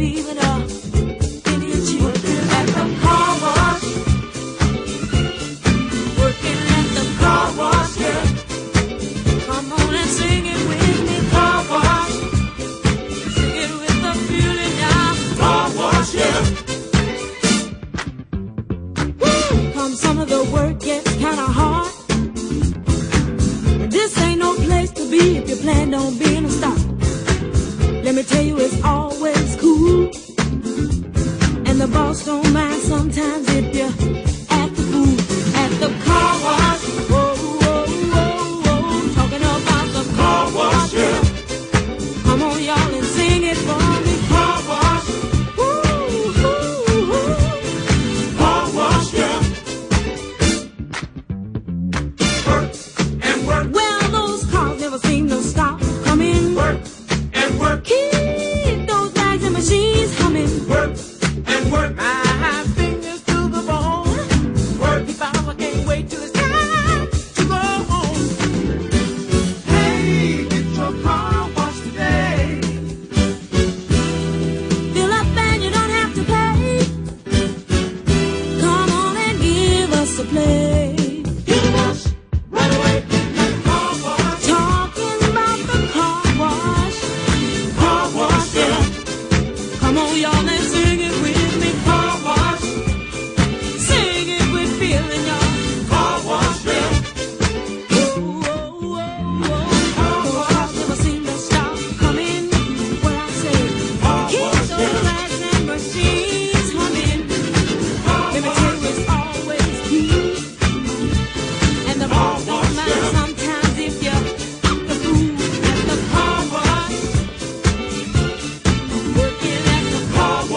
leave it up. Indian chief at the car wash. Working at the car wash, yeah. Come on and sing it with me, car wash. Sing it with the feeling now, car wash, yeah. Woo! Come some of the work gets kinda hard. This ain't no place to be if you plan on being a star. Let me tell you, it's always cool. And the boss don't mind sometimes if you act the fool at the car wash. Whoa, whoa, whoa, whoa. Talking about the car wash, yeah. Come on, y'all, and sing it for me. Car wash. Woo, woo, woo. Car wash, yeah. Work and work. Well, those cars never seem to stop coming. Work and work. Keep those bags and machines humming. Work and work. My fingers to the bone. Work. If I can't wait till it's time to go home. Hey, get your car washed today. Fill up and you don't have to pay. Come on and give us a play. Get a wash right away. Car wash. Talking about the car wash. Car wash, yeah. Come on, y'all, and sing it with me. Car wash. Sing it with feeling, y'all. Car wash, yeah. Whoa, whoa, whoa, whoa. Those cars never seem to stop coming. What I say, keep those bags and machines humming. Let me tell you, it's always cool. And the boss don't mind sometimes if you act the fool at the car wash. Working at the car wash.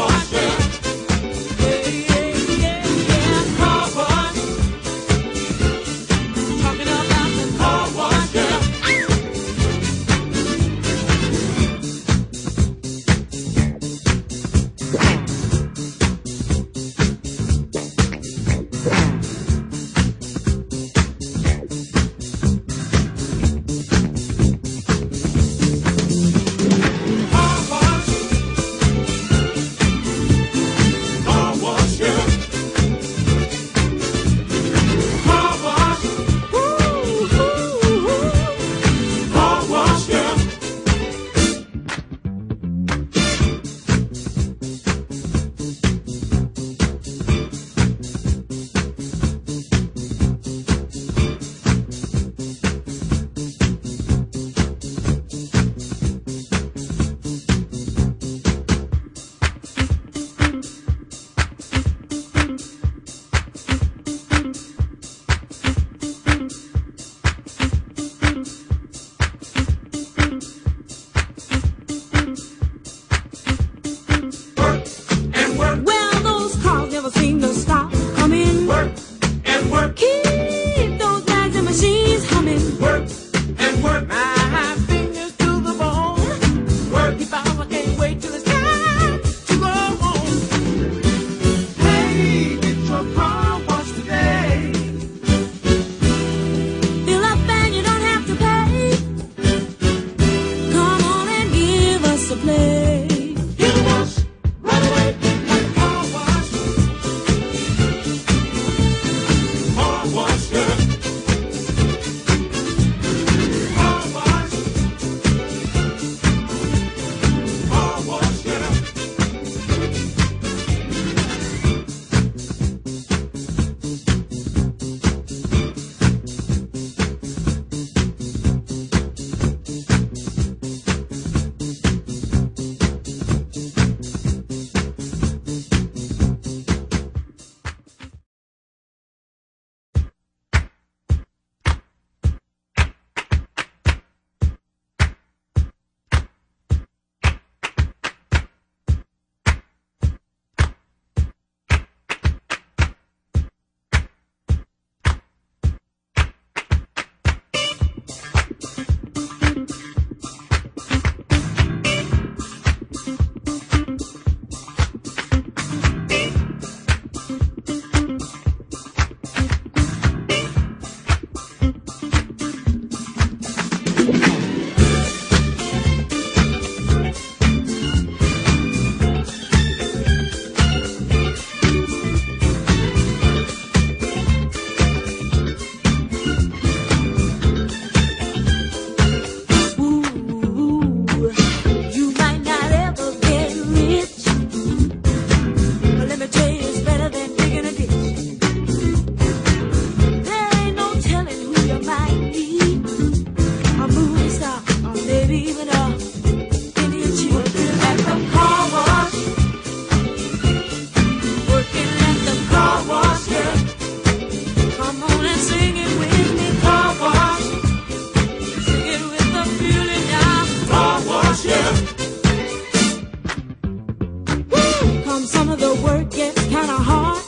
some of the work gets kinda hard.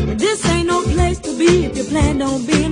But this ain't no place to be if you plan on being